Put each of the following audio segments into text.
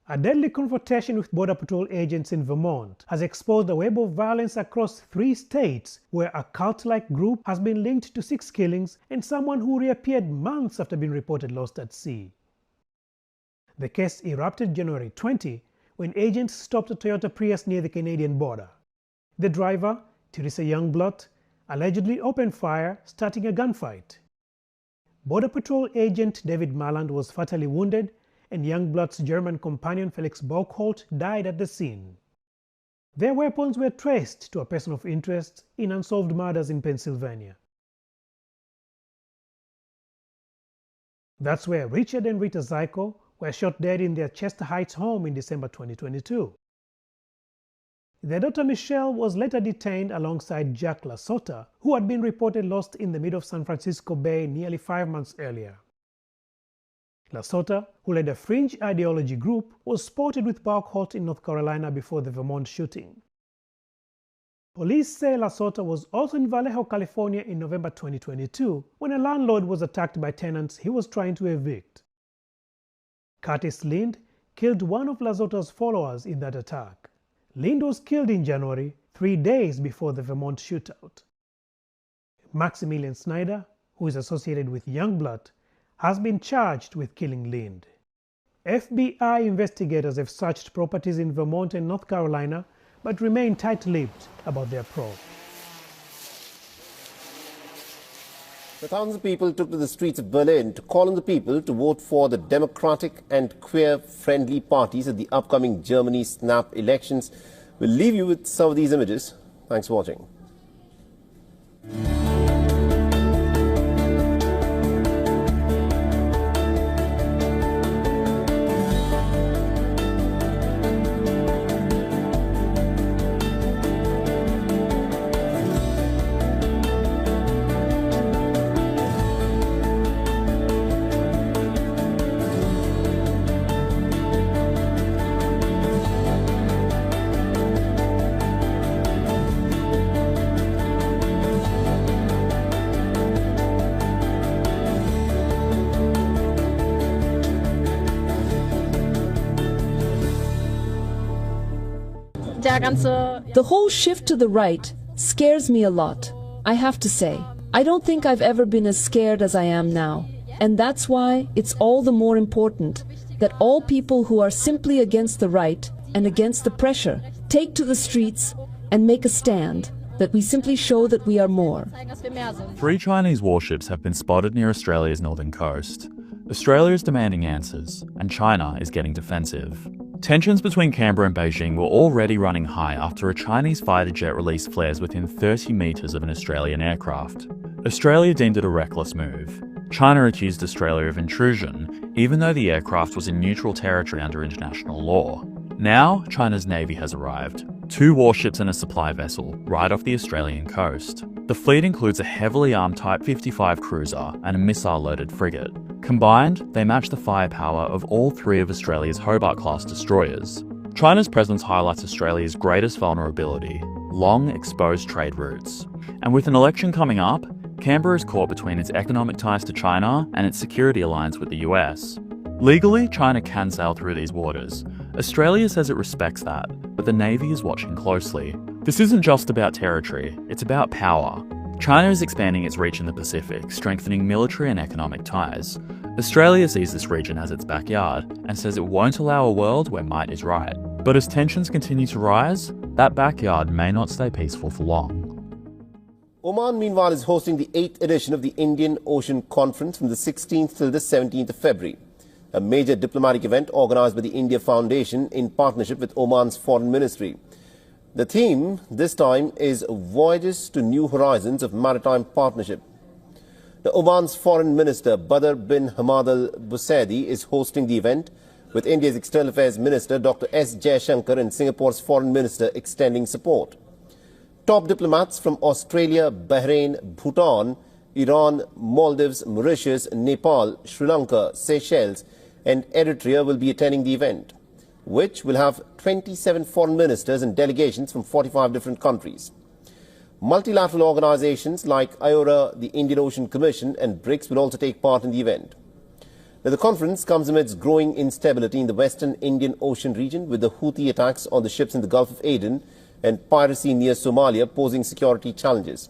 A deadly confrontation with Border Patrol agents in Vermont has exposed a web of violence across 3 states where a cult-like group has been linked to 6 killings and someone who reappeared months after being reported lost at sea. The case erupted January 20 when agents stopped a Toyota Prius near the Canadian border. The driver, Teresa Youngblood, allegedly opened fire, starting a gunfight. Border Patrol agent David Marland was fatally wounded, and Youngblood's German companion Felix Bockholt died at the scene. Their weapons were traced to a person of interest in unsolved murders in Pennsylvania. That's where Richard and Rita Zyko were shot dead in their Chester Heights home in December 2022. Their daughter Michelle was later detained alongside Jack LaSota, who had been reported lost in the middle of San Francisco Bay nearly 5 months earlier. LaSota, who led a fringe ideology group, was spotted with Bockholt in North Carolina before the Vermont shooting. Police say LaSota was also in Vallejo, California in November 2022 when a landlord was attacked by tenants he was trying to evict. Curtis Lind killed one of LaSota's followers in that attack. Lind was killed in January, 3 days before the Vermont shootout. Maximilian Snyder, who is associated with Youngblood, has been charged with killing Lind. FBI investigators have searched properties in Vermont and North Carolina, but remain tight-lipped about their probe. Thousands of people took to the streets of Berlin to call on the people to vote for the democratic and queer-friendly parties at the upcoming Germany snap elections. We'll leave you with some of these images. Thanks for watching. The whole shift to the right scares me a lot, I have to say. I don't think I've ever been as scared as I am now. And that's why it's all the more important that all people who are simply against the right and against the pressure take to the streets and make a stand, that we simply show that we are more. 3 Chinese warships have been spotted near Australia's northern coast. Australia is demanding answers, and China is getting defensive. Tensions between Canberra and Beijing were already running high after a Chinese fighter jet released flares within 30 metres of an Australian aircraft. Australia deemed it a reckless move. China accused Australia of intrusion, even though the aircraft was in neutral territory under international law. Now, China's Navy has arrived. 2 warships and a supply vessel, right off the Australian coast. The fleet includes a heavily armed Type 55 cruiser and a missile-loaded frigate. Combined, they match the firepower of all 3 of Australia's Hobart-class destroyers. China's presence highlights Australia's greatest vulnerability: long, exposed trade routes. And with an election coming up, Canberra is caught between its economic ties to China and its security alliance with the US. Legally, China can sail through these waters. Australia says it respects that, but the Navy is watching closely. This isn't just about territory, it's about power. China is expanding its reach in the Pacific, strengthening military and economic ties. Australia sees this region as its backyard and says it won't allow a world where might is right. But as tensions continue to rise, that backyard may not stay peaceful for long. Oman, meanwhile, is hosting the 8th edition of the Indian Ocean Conference from the 16th till the 17th of February, a major diplomatic event organized by the India Foundation in partnership with Oman's Foreign Ministry. The theme this time is Voyages to New Horizons of Maritime Partnership. The Oman's Foreign Minister Badr bin Hamad Al Busaidi is hosting the event, with India's External Affairs Minister Dr. S. Jaishankar and Singapore's Foreign Minister extending support. Top diplomats from Australia, Bahrain, Bhutan, Iran, Maldives, Mauritius, Nepal, Sri Lanka, Seychelles and Eritrea will be attending the event, which will have 27 foreign ministers and delegations from 45 different countries. Multilateral organizations like IORA, the Indian Ocean Commission and BRICS will also take part in the event. Now, the conference comes amidst growing instability in the western Indian Ocean region, with the Houthi attacks on the ships in the Gulf of Aden and piracy near Somalia posing security challenges.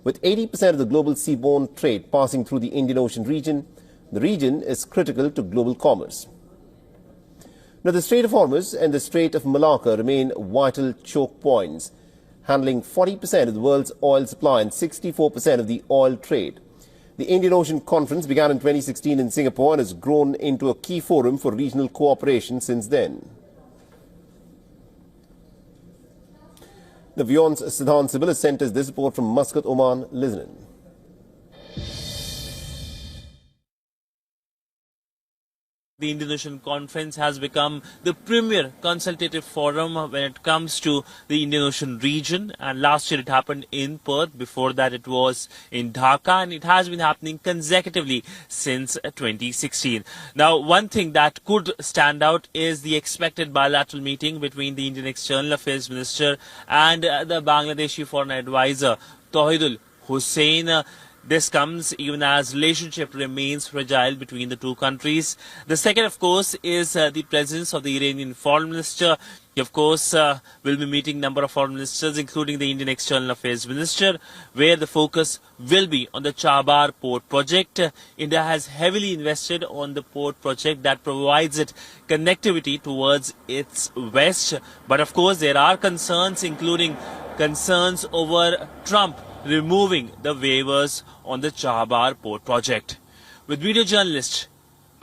With 80% of the global seaborne trade passing through the Indian Ocean region, the region is critical to global commerce. Now, the Strait of Hormuz and the Strait of Malacca remain vital choke points, handling 40% of the world's oil supply and 64% of the oil trade. The Indian Ocean Conference began in 2016 in Singapore and has grown into a key forum for regional cooperation since then. The WION's Siddhant Sibal sent us this report from Muscat, Oman. Listen. The Indian Ocean Conference has become the premier consultative forum when it comes to the Indian Ocean region, and last year it happened in Perth. Before that it was in Dhaka, and it has been happening consecutively since 2016. Now, one thing that could stand out is the expected bilateral meeting between the Indian External Affairs Minister and the Bangladeshi Foreign Advisor Tauhidul Hussain. This comes even as relationship remains fragile between the two countries. The second, of course, is the presence of the Iranian Foreign Minister. He, of course, will be meeting a number of foreign ministers, including the Indian External Affairs Minister, where the focus will be on the Chabahar port project. India has heavily invested on the port project that provides it connectivity towards its west. But, of course, there are concerns, including concerns over Trump removing the waivers on the Chabahar port project. With video journalist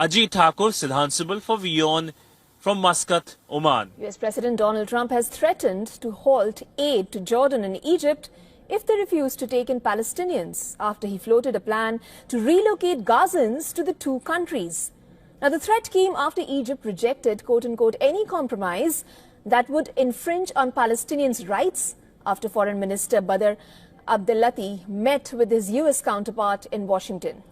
Ajit Thakur, Siddhant Sibal for WION from Muscat, Oman. US President Donald Trump has threatened to halt aid to Jordan and Egypt if they refuse to take in Palestinians after he floated a plan to relocate Gazans to the two countries. Now, the threat came after Egypt rejected, quote-unquote, any compromise that would infringe on Palestinians' rights after Foreign Minister Badr Abdelati met with his US counterpart in Washington.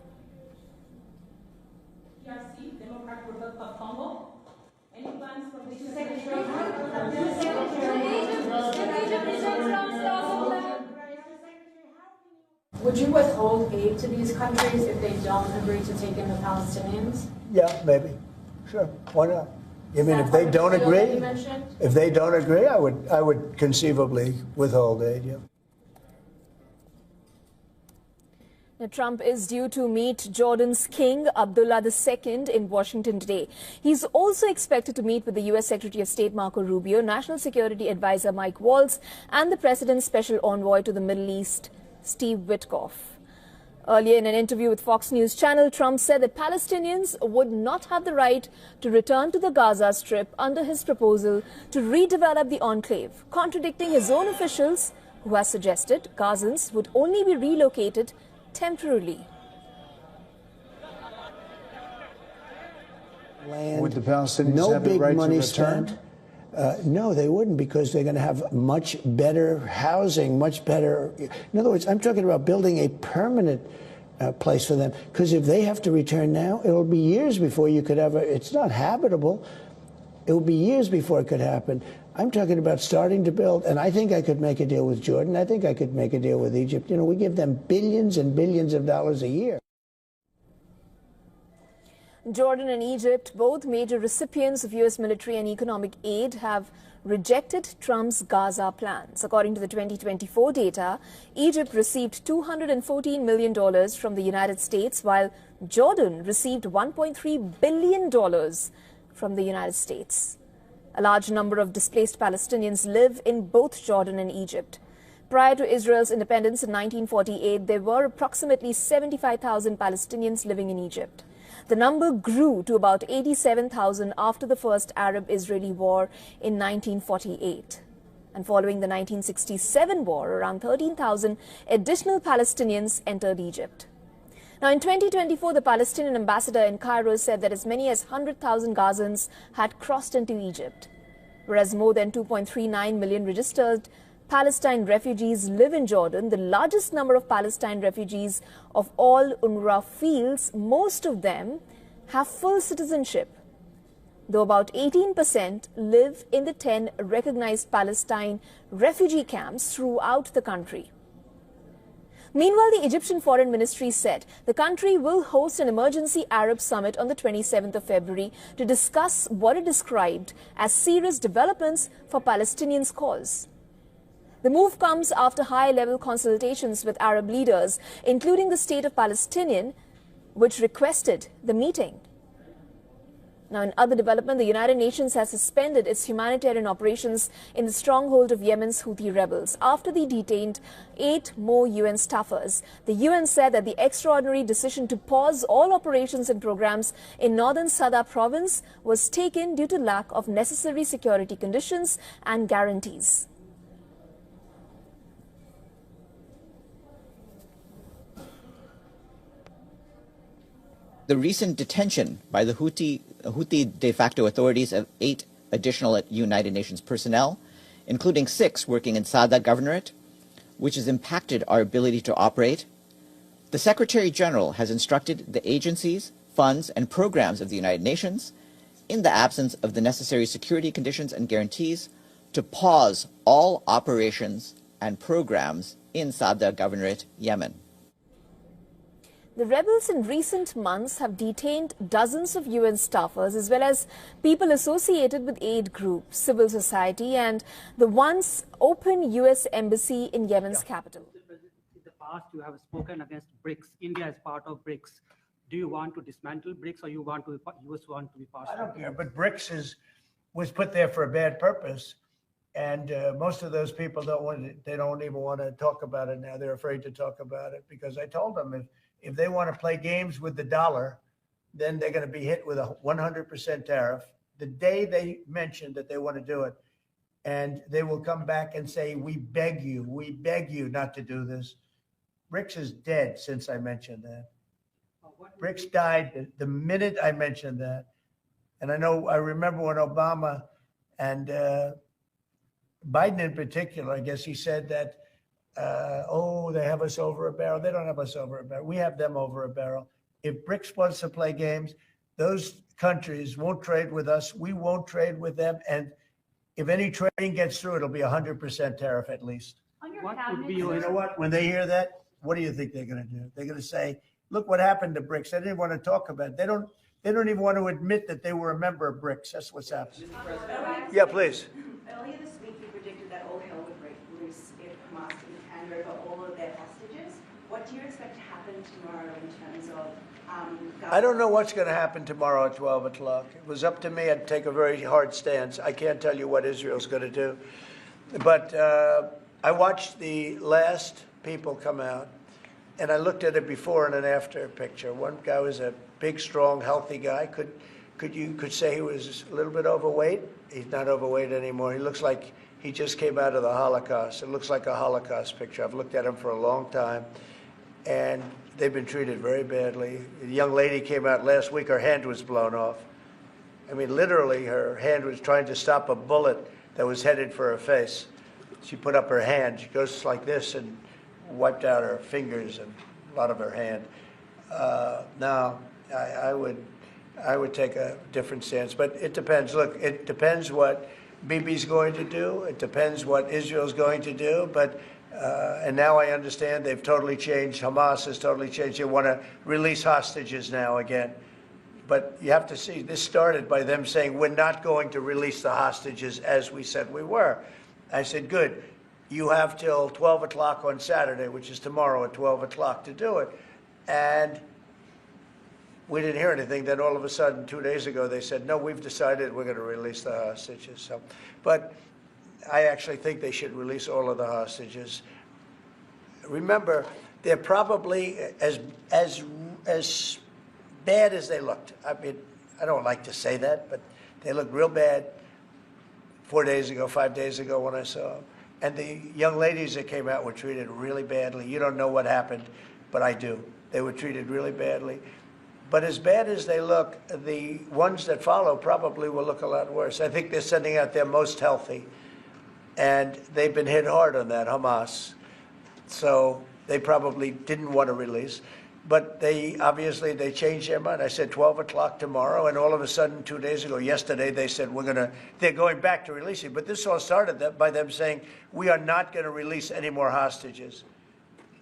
Would you withhold aid to these countries if they don't agree to take in the Palestinians? Yeah, maybe. Sure. Why not? You mean if they don't agree? If they don't agree, I would conceivably withhold aid, yeah. Now, Trump is due to meet Jordan's King Abdullah II in Washington today. He's also expected to meet with the U.S. Secretary of State Marco Rubio, National Security Advisor Mike Waltz, and the President's Special Envoy to the Middle East, Steve Witkoff. Earlier in an interview with Fox News Channel, Trump said that Palestinians would not have the right to return to the Gaza Strip under his proposal to redevelop the enclave, contradicting his own officials who has suggested Gazans would only be relocated temporarily. Would the Palestinians have the right to return? No, they wouldn't, because they're going to have much better housing, much better. In other words, I'm talking about building a permanent place for them, because if they have to return now, it'll be years before you could ever. It's not habitable. It will be years before it could happen. I'm talking about starting to build, and I think I could make a deal with Jordan. I think I could make a deal with Egypt. You know, we give them billions and billions of dollars a year. Jordan and Egypt, both major recipients of U.S. military and economic aid, have rejected Trump's Gaza plans. According to the 2024 data, Egypt received $214 million from the United States, while Jordan received $1.3 billion from the United States. A large number of displaced Palestinians live in both Jordan and Egypt. Prior to Israel's independence in 1948, there were approximately 75,000 Palestinians living in Egypt. The number grew to about 87,000 after the first Arab-Israeli war in 1948. And following the 1967 war, around 13,000 additional Palestinians entered Egypt. Now, in 2024, the Palestinian ambassador in Cairo said that as many as 100,000 Gazans had crossed into Egypt, whereas more than 2.39 million registered Palestine refugees live in Jordan, the largest number of Palestine refugees of all UNRWA fields. Most of them have full citizenship, though about 18% live in the 10 recognized Palestine refugee camps throughout the country. Meanwhile, the Egyptian Foreign Ministry said the country will host an emergency Arab summit on the 27th of February to discuss what it described as serious developments for Palestinians' cause. The move comes after high-level consultations with Arab leaders, including the State of Palestine, which requested the meeting. Now, in other development, the United Nations has suspended its humanitarian operations in the stronghold of Yemen's Houthi rebels after they detained 8 more UN staffers. The UN said that the extraordinary decision to pause all operations and programs in northern Sada province was taken due to lack of necessary security conditions and guarantees. The recent detention by the Houthi de facto authorities of 8 additional United Nations personnel, including 6 working in Sada Governorate, which has impacted our ability to operate. The Secretary General has instructed the agencies, funds, and programs of the United Nations, in the absence of the necessary security conditions and guarantees, to pause all operations and programs in Sada Governorate, Yemen. The rebels in recent months have detained dozens of UN staffers as well as people associated with aid groups, civil society and the once open US embassy in Yemen's capital. In the past, you have spoken against BRICS. India is part of BRICS. Do you want to dismantle BRICS or you want to US want to be part of it? I don't care, but BRICS was put there for a bad purpose. And most of those people they don't even want to talk about it now. They're afraid to talk about it because I told them if they want to play games with the dollar, then they're going to be hit with a 100% tariff the day they mention that they want to do it. And they will come back and say, we beg you not to do this. BRICS is dead since I mentioned that. BRICS died the minute I mentioned that. And I remember when Obama and Biden in particular, I guess he said that, they have us over a barrel. They don't have us over a barrel. We have them over a barrel. If BRICS wants to play games, those countries won't trade with us. We won't trade with them. And if any trading gets through, it'll be 100% tariff at least. What would be You know what? When they hear that, what do you think they're going to do? They're going to say, look what happened to BRICS. They didn't want to talk about it. They don't even want to admit that they were a member of BRICS. That's what's happening. Yeah, please. Earlier this week, you predicted that all hell would break loose if Hamas didn't hand over all of their hostages. What do you expect to happen tomorrow in terms of I don't know what's going to happen tomorrow at 12 o'clock. It was up to me. I'd take a very hard stance. I can't tell you what Israel's going to do. But I watched the last people come out, and I looked at a before and an after picture. One guy was a big, strong, healthy guy. Could say he was a little bit overweight. He's not overweight anymore. He looks like he just came out of the Holocaust. It looks like a Holocaust picture. I've looked at him for a long time, and they've been treated very badly. The young lady came out last week. Her hand was blown off. I mean, literally, her hand was trying to stop a bullet that was headed for her face. She put up her hand. She goes like this and wiped out her fingers and a lot of her hand. Now, I would take a different stance, but it depends. Look, it depends what Bibi's going to do. It depends what Israel's going to do. But and now I understand they've totally changed. Hamas has totally changed. They want to release hostages now again. But you have to see, this started by them saying, we're not going to release the hostages as we said we were. I said, good. You have till 12 o'clock on Saturday, which is tomorrow at 12 o'clock to do it. And we didn't hear anything. Then all of a sudden, 2 days ago, they said, no, we've decided we're going to release the hostages. So, but I actually think they should release all of the hostages. Remember, they're probably as bad as they looked. I mean, I don't like to say that, but they looked real bad 4 days ago, 5 days ago when I saw them. And the young ladies that came out were treated really badly. You don't know what happened, but I do. They were treated really badly. But as bad as they look, the ones that follow probably will look a lot worse. I think they're sending out their most healthy. And they've been hit hard on that, Hamas. So they probably didn't want to release. But they changed their mind. I said 12 o'clock tomorrow, and all of a sudden 2 days ago, yesterday, they said they're going back to releasing. But this all started by them saying, we are not going to release any more hostages.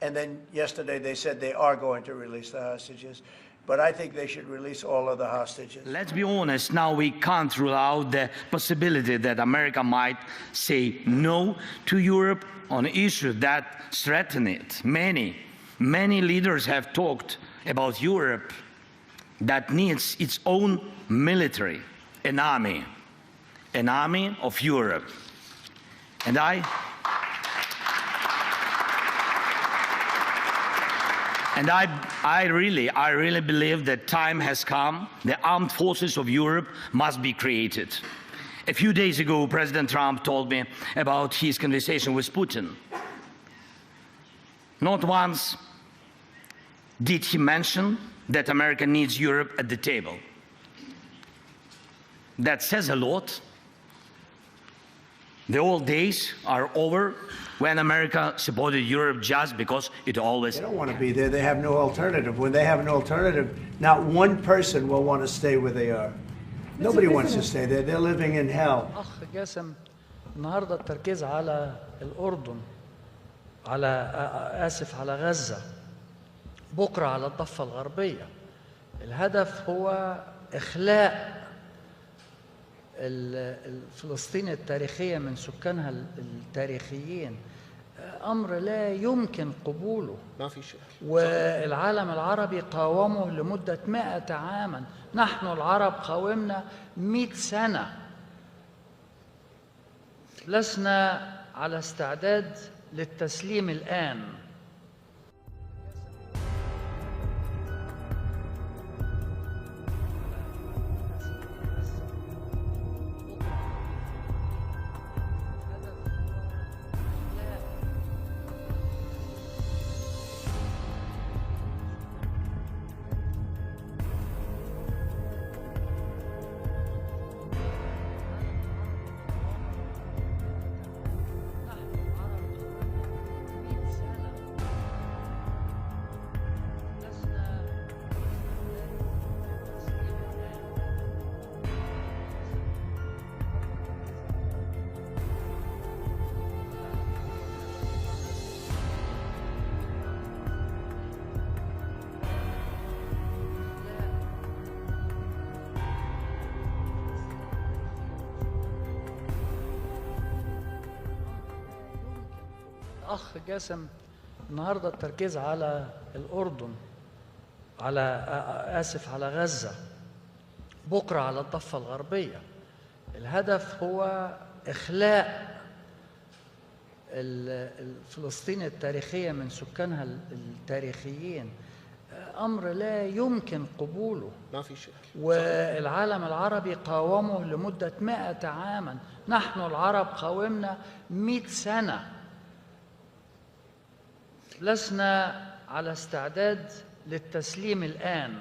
And then yesterday they said they are going to release the hostages. But I think they should release all of the hostages. Let's be honest, now we can't rule out the possibility that America might say no to Europe on issues that threaten it. Many leaders have talked about Europe that needs its own military, an army of Europe. And I really believe that time has come. The armed forces of Europe must be created. A few days ago, President Trump told me about his conversation with Putin. Not once did he mention that America needs Europe at the table. That says a lot. The old days are over when America supported Europe just because it always... They don't want to be there. They have no alternative. When they have an alternative, not one person will want to stay where they are. Nobody wants to stay there. They're living in hell. أخ جاسم النهارده التركيز على الأردن على غزة بكرة على الضفة الغربية. الهدف هو إخلاء فلسطين التاريخية من سكانها التاريخيين. أمر لا يمكن قبوله. ما في شك. والعالم العربي قاومه لمدة 100 عاما. نحن العرب قاومنا 100 سنة. لسنا على استعداد للتسليم الآن. أخ جاسم النهارده التركيز على الأردن على غزة بكرة على الضفة الغربية. الهدف هو إخلاء فلسطين التاريخية من سكانها التاريخيين. أمر لا يمكن قبوله. ما في شك. والعالم العربي قاومه لمدة 100 عاما. نحن العرب قاومنا 100 سنة. لسنا على استعداد للتسليم الآن.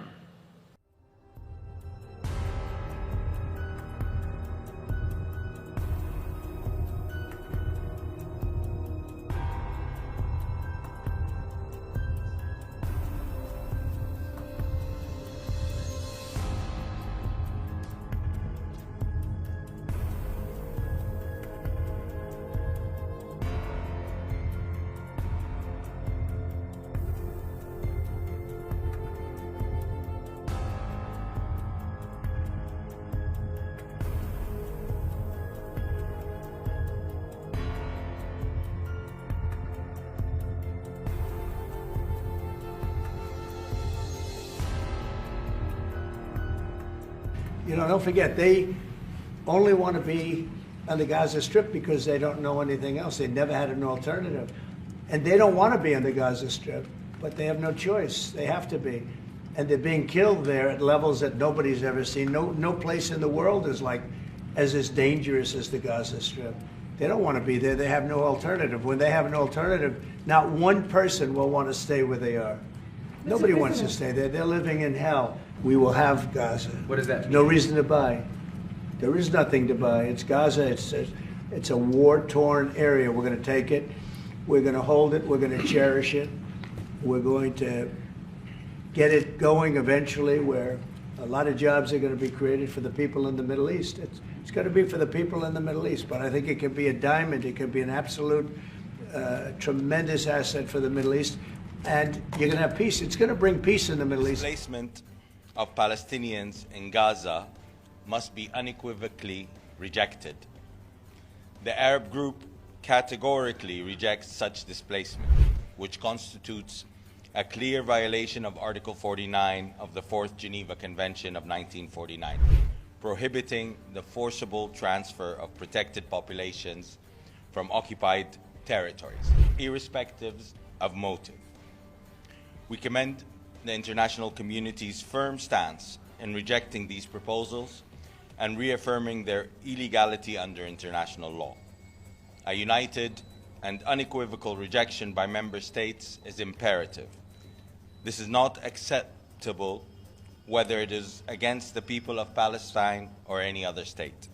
You know, don't forget, they only want to be on the Gaza Strip because they don't know anything else. They never had an alternative. And they don't want to be on the Gaza Strip, but they have no choice. They have to be. And they're being killed there at levels that nobody's ever seen. No place in the world is as dangerous as the Gaza Strip. They don't want to be there. They have no alternative. When they have an alternative, not one person will want to stay where they are. Nobody wants to stay there. They're living in hell. We will have Gaza. What does that mean? No reason to buy. There is nothing to buy. It's Gaza. It's a war-torn area. We're going to take it. We're going to hold it. We're going to cherish it. We're going to get it going eventually where a lot of jobs are going to be created for the people in the Middle East. It's going to be for the people in the Middle East, but I think it can be a diamond. It can be an absolute tremendous asset for the Middle East. and you're going to have peace. It's going to bring peace in the Middle East. Displacement of Palestinians in Gaza must be unequivocally rejected. The Arab group categorically rejects such displacement, which constitutes a clear violation of Article 49 of the Fourth Geneva Convention of 1949, prohibiting the forcible transfer of protected populations from occupied territories, irrespective of motive. We commend the international community's firm stance in rejecting these proposals and reaffirming their illegality under international law. A united and unequivocal rejection by member states is imperative. This is not acceptable, whether it is against the people of Palestine or any other state.